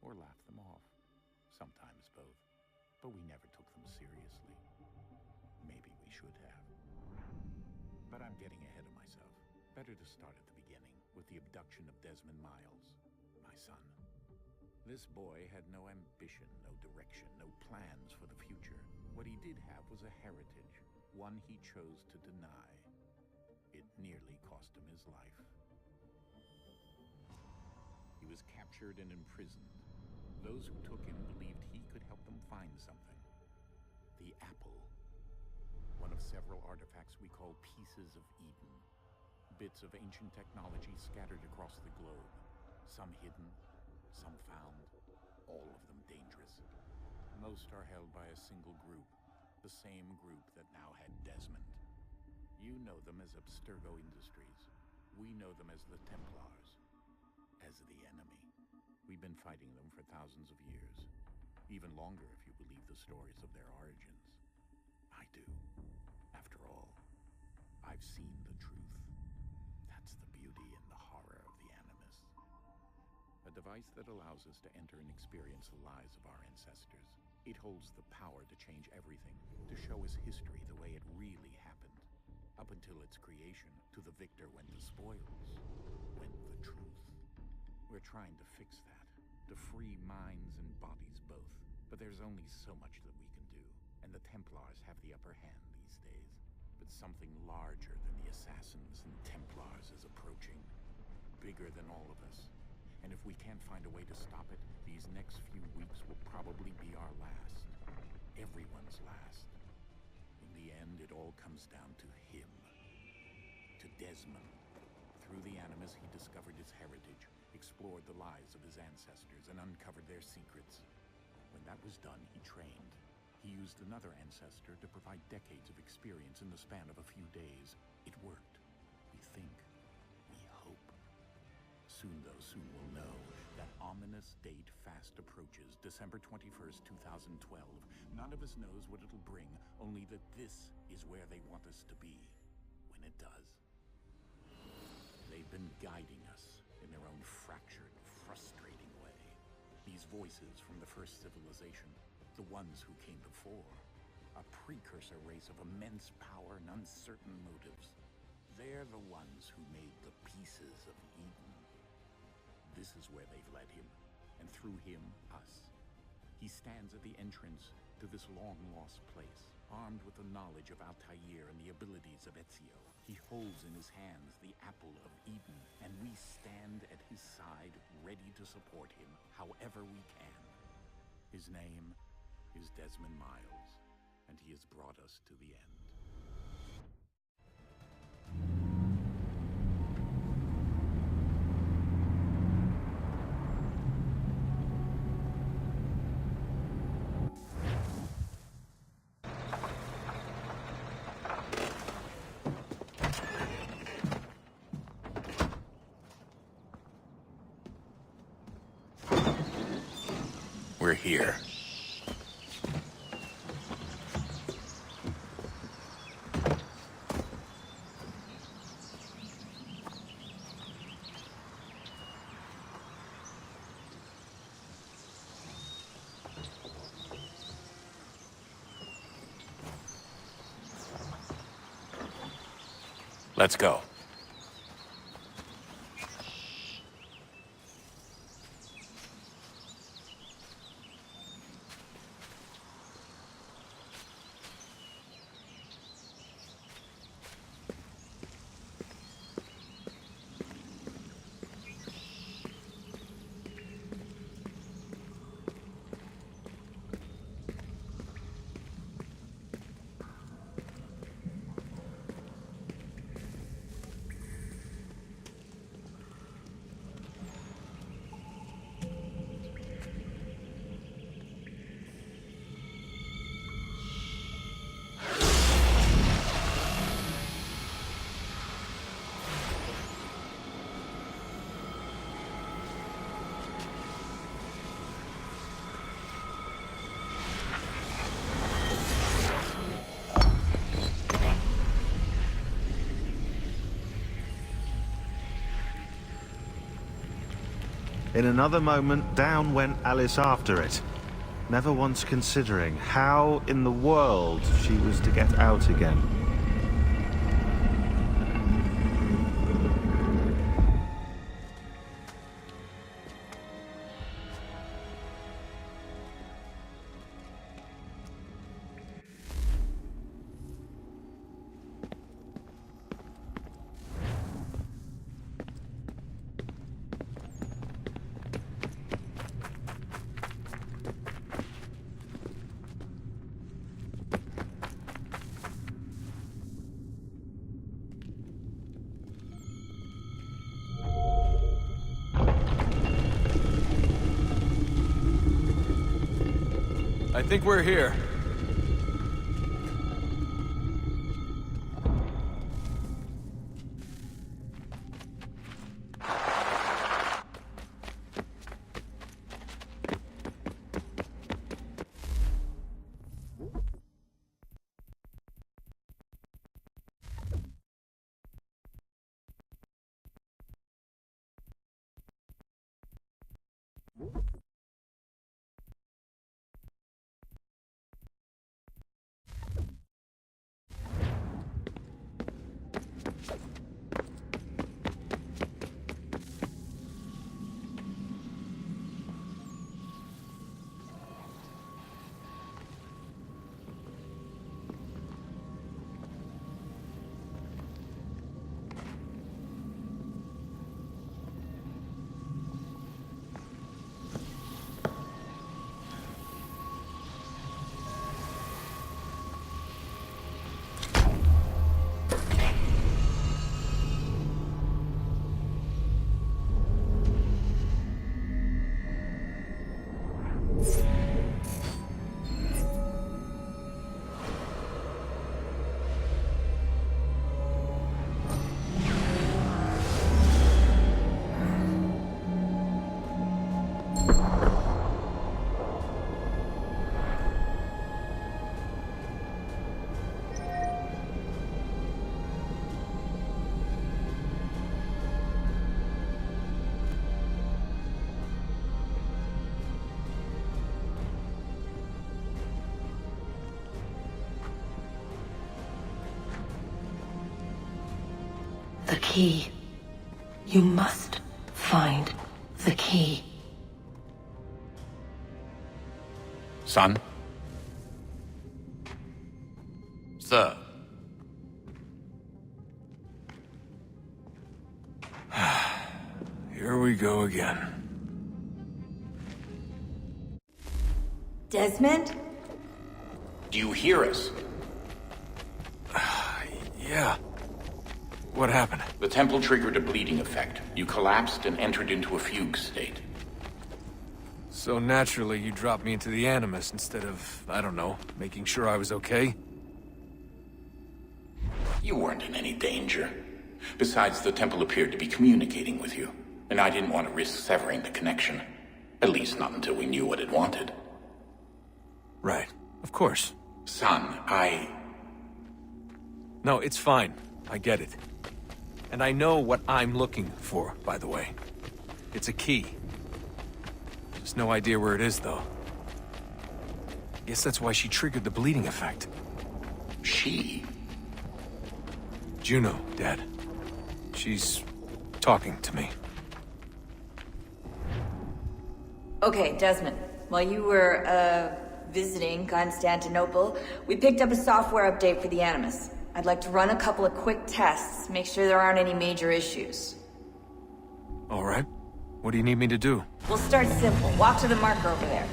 or laughed them off. Sometimes both. But we never took them seriously. Maybe we should have. But I'm getting ahead of myself. Better to start at the beginning, with the abduction of Desmond Miles, my son. This boy had no ambition, no direction, no plans for the future. What he did have was a heritage, one he chose to deny. It nearly cost him his life. He was captured and imprisoned. Those who took him believed he could help them find something. The apple. One of several artifacts we call pieces of Eden. Bits of ancient technology scattered across the globe. Some hidden, some found, all of them dangerous. Most are held by a single group, the same group that now had Desmond. You know them as Abstergo Industries. We know them as the Templars, as the enemy. We've been fighting them for thousands of years, even longer if you believe the stories of their origins. I do. After all, I've seen the truth. That's the beauty and the horror of the Animus. A device that allows us to enter and experience the lives of our ancestors. It holds the power to change everything, to show us history the way it really happened. Up until its creation, to the victor went the spoils, went the truth. We're trying to fix that, to free minds and bodies both. But there's only so much that we can do, and the Templars have the upper hand these days. But something larger than the Assassins and Templars is approaching, bigger than all of us. And if we can't find a way to stop it, these next few weeks will probably be our last. Everyone's last. In the end, it all comes down to him. To Desmond. Through the Animus, he discovered his heritage, explored the lives of his ancestors, and uncovered their secrets. When that was done, he trained. He used another ancestor to provide decades of experience in the span of a few days. It worked. We think. We hope. Soon, though, soon we'll know. That ominous date fast approaches, December 21st, 2012. None of us knows what it'll bring, only that this is where they want us to be, when it does. They've been guiding us in their own fractured, frustrating way. These voices from the first civilization, the ones who came before, a precursor race of immense power and uncertain motives. They're the ones who made the pieces of Eden. This is where they've led him, and through him, us. He stands at the entrance to this long-lost place, armed with the knowledge of Altair and the abilities of Ezio. He holds in his hands the apple of Eden, and we stand at his side, ready to support him however we can. His name is Desmond Miles, and he has brought us to the end. We're here. Let's go. In another moment, down went Alice after it, never once considering how in the world she was to get out again. I think we're here. The key. You must find the key. Son? Sir. Here we go again. Desmond? Do you hear us? Yeah. What happened? The temple triggered a bleeding effect. You collapsed and entered into a fugue state. So naturally, you dropped me into the Animus instead of, I don't know, making sure I was okay? You weren't in any danger. Besides, the temple appeared to be communicating with you, and I didn't want to risk severing the connection. At least not until we knew what it wanted. Right. Of course. Son, No, it's fine. I get it. And I know what I'm looking for, by the way. It's a key. Just no idea where it is, though. Guess that's why she triggered the bleeding effect. She? Juno, Dad. She's talking to me. Okay, Desmond. While you were, visiting Constantinople, we picked up a software update for the Animus. I'd like to run a couple of quick tests, make sure there aren't any major issues. All right. What do you need me to do? We'll start simple. Walk to the marker over there.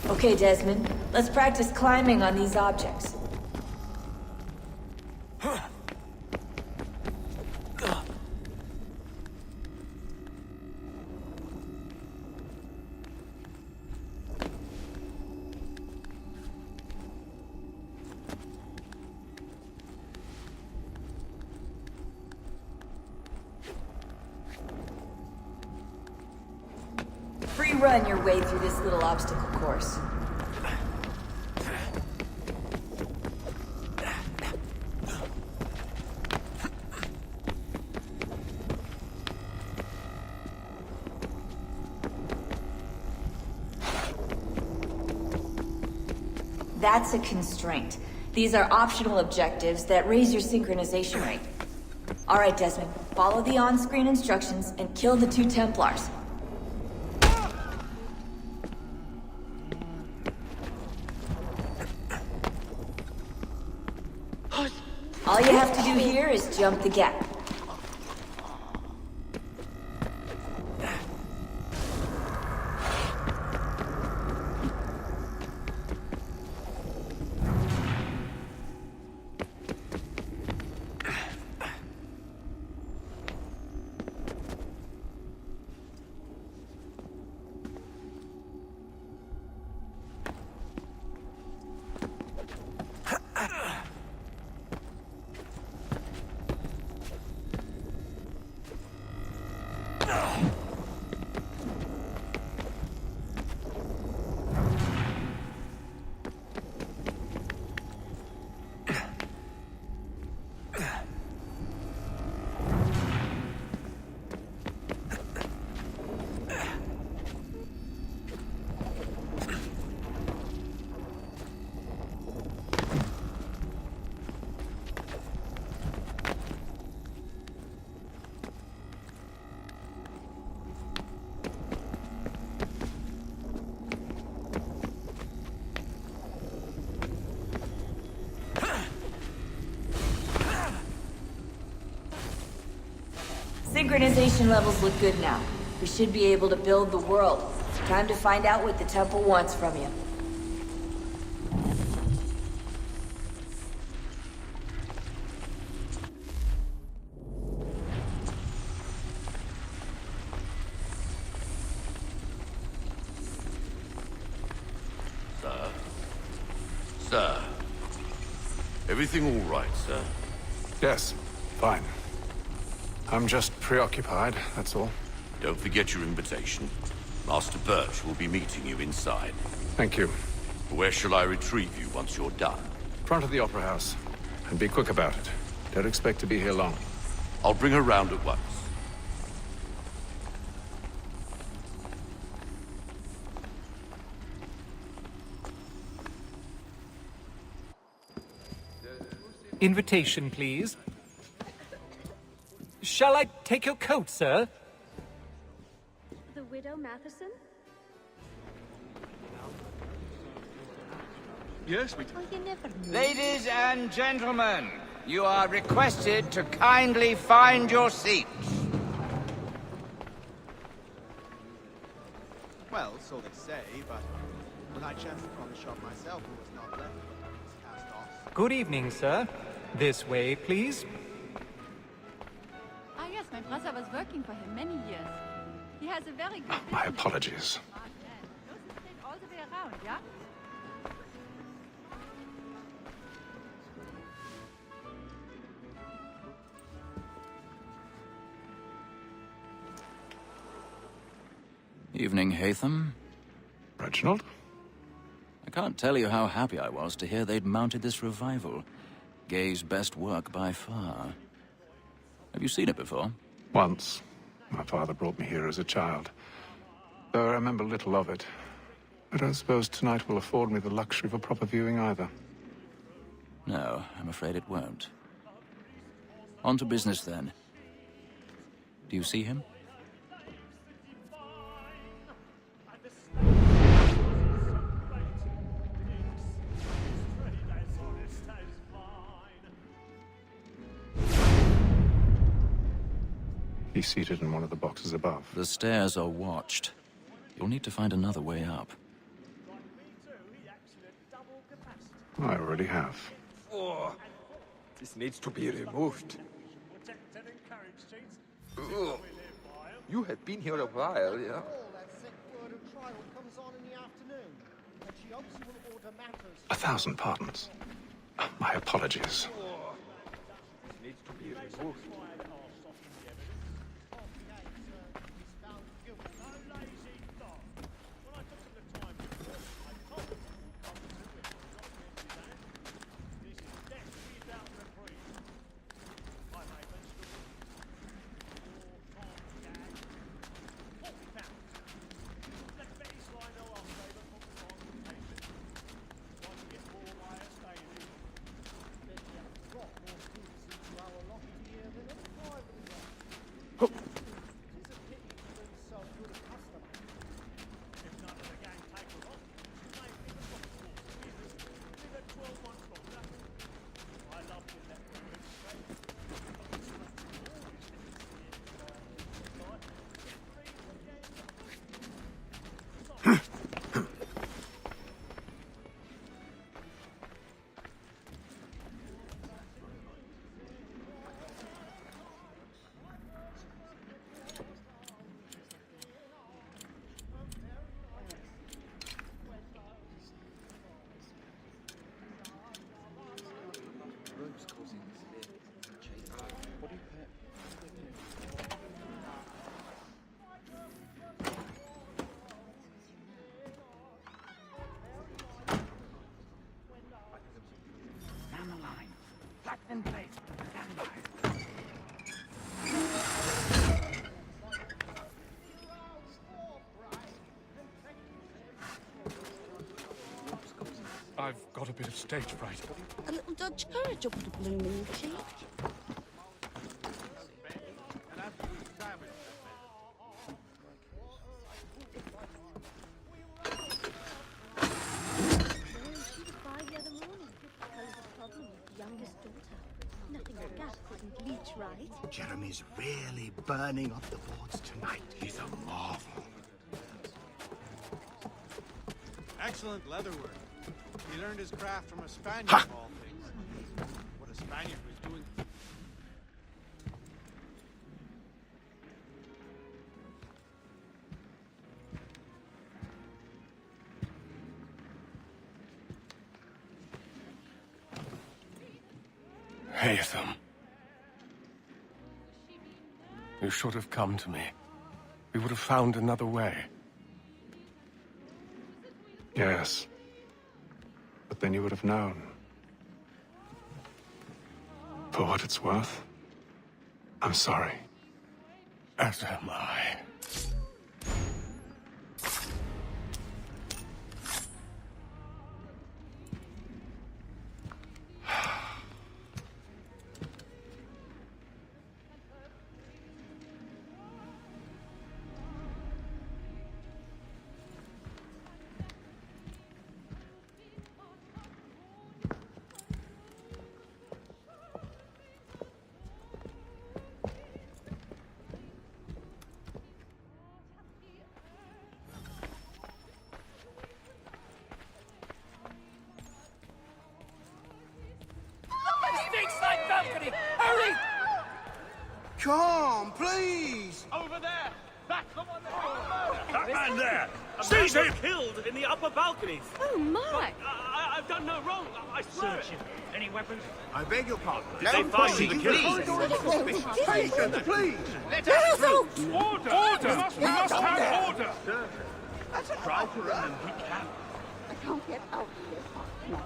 Okay, Desmond. Let's practice climbing on these objects. Free run your way through this little obstacle course. That's a constraint. These are optional objectives that raise your synchronization rate. Alright, Desmond. Follow the on-screen instructions and kill the 2 Templars. All you have to do here is jump the gap. Synchronization levels look good now. We should be able to build the world. Time to find out what the temple wants from you. Sir. Everything all right, sir? Yes, fine. I'm just preoccupied, that's all. Don't forget your invitation. Master Birch will be meeting you inside. Thank you. Where shall I retrieve you once you're done? Front of the Opera House. And be quick about it. Don't expect to be here long. I'll bring her round at once. Invitation, please. Shall I take your coat, sir? The Widow Matheson? Yes, we... Oh, you never knew. Ladies and gentlemen, you are requested to kindly find your seats. Well, so they say, but when I chanced upon the shop myself, it was not left but it was cast off. Good evening, sir. This way, please. Ah, yes, my brother was working for him many years. He has a very good My business. apologies. Goes straight all the way around, yeah? Evening, Hatham. Reginald? I can't tell you how happy I was to hear they'd mounted this revival. Gay's best work by far. Have you seen it before? Once. My father brought me here as a child. Though I remember little of it. I don't suppose tonight will afford me the luxury of a proper viewing either. No, I'm afraid it won't. On to business, then. Do you see him? He's seated in one of the boxes above. The stairs are watched. You'll need to find another way up. I already have. Oh, this needs to be removed. Oh, you have been here a while, yeah? That sick word of trial comes on in the afternoon, and she hopes you will order matters. 1,000 pardons. My apologies. This needs to be removed. I've got a bit of stage fright. A little Dutch courage will put a bloom in your cheek. Jeremy's really burning up the boards tonight. He's a marvel. Excellent leatherwork. He learned his craft from a Spaniard of all things. What a Spaniard was doing. Haytham. You should have come to me. We would have found another way. Yes. But then you would have known. For what it's worth, I'm sorry. As am I. Come, please! Over there! That's the one that... That man there! Seize him! Killed in the upper balconies! Oh, my! I've done no wrong, I swear it. Any weapons? I beg your pardon. Did they find the killer? Please! Let us through! Order! Order! We must have order! That's a cry for an I can't get out of here.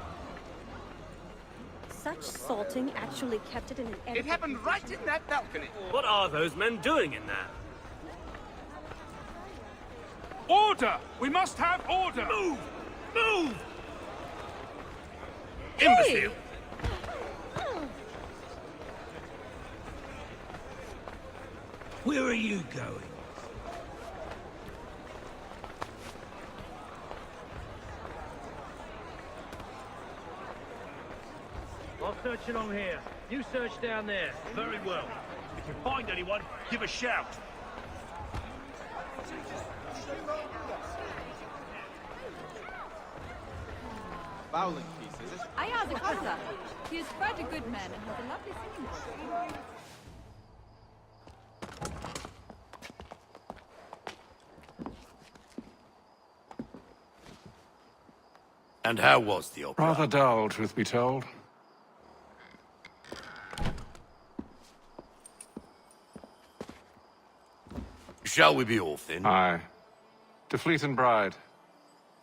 Such salting actually kept it in an It happened right in that balcony. What are those men doing in there? Order! We must have order! Move! Move! Imbecile! Where are you going? I'll search along here. You search down there. Very well. If you find anyone, give a shout. Bowling piece, is it? Ayaz a Kaza. He is quite a good man and has a lovely singing voice. And how was the opera? Rather dull, truth be told. Shall we be off then? Aye. To Fleet and Bride.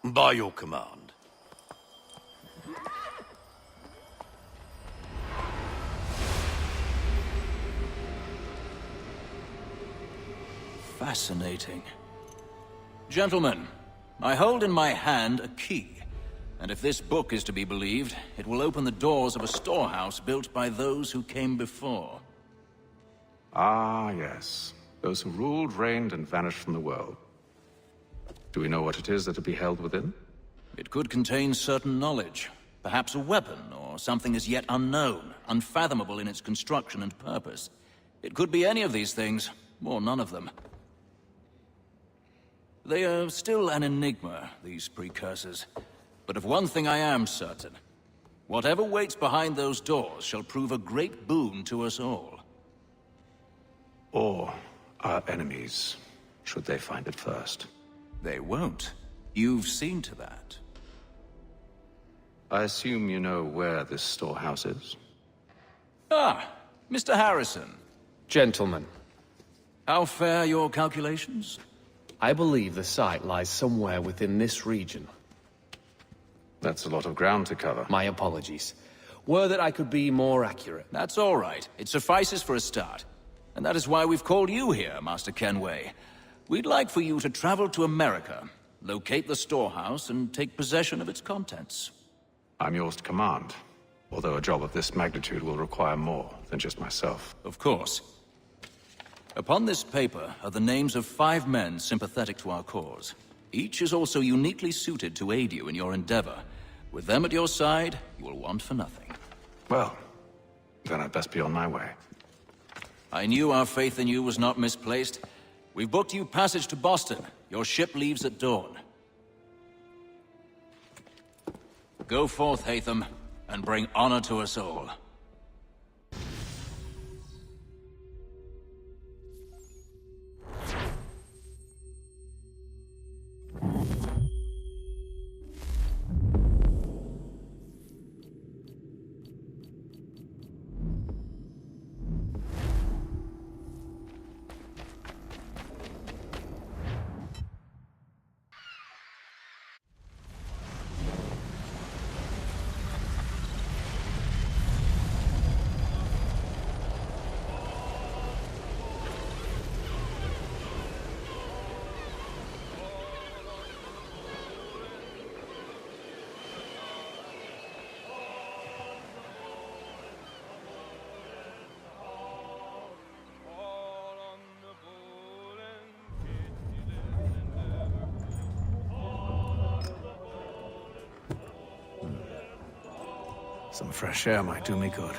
By your command. Fascinating. Gentlemen, I hold in my hand a key. And if this book is to be believed, it will open the doors of a storehouse built by those who came before. Ah, yes. Those who ruled, reigned, and vanished from the world. Do we know what it is that will be held within? It could contain certain knowledge. Perhaps a weapon, or something as yet unknown, unfathomable in its construction and purpose. It could be any of these things, or none of them. They are still an enigma, these precursors. But of one thing I am certain. Whatever waits behind those doors shall prove a great boon to us all. Or our enemies, should they find it first. They won't. You've seen to that. I assume you know where this storehouse is? Ah, Mr. Harrison. Gentlemen. How fare your calculations? I believe the site lies somewhere within this region. That's a lot of ground to cover. My apologies. Were that I could be more accurate. That's all right. It suffices for a start. And that is why we've called you here, Master Kenway. We'd like for you to travel to America, locate the storehouse, and take possession of its contents. I'm yours to command. Although a job of this magnitude will require more than just myself. Of course. Upon this paper are the names of 5 men sympathetic to our cause. Each is also uniquely suited to aid you in your endeavor. With them at your side, you will want for nothing. Well, then I'd best be on my way. I knew our faith in you was not misplaced. We've booked you passage to Boston. Your ship leaves at dawn. Go forth, Hatham, and bring honor to us all. Some fresh air might do me good.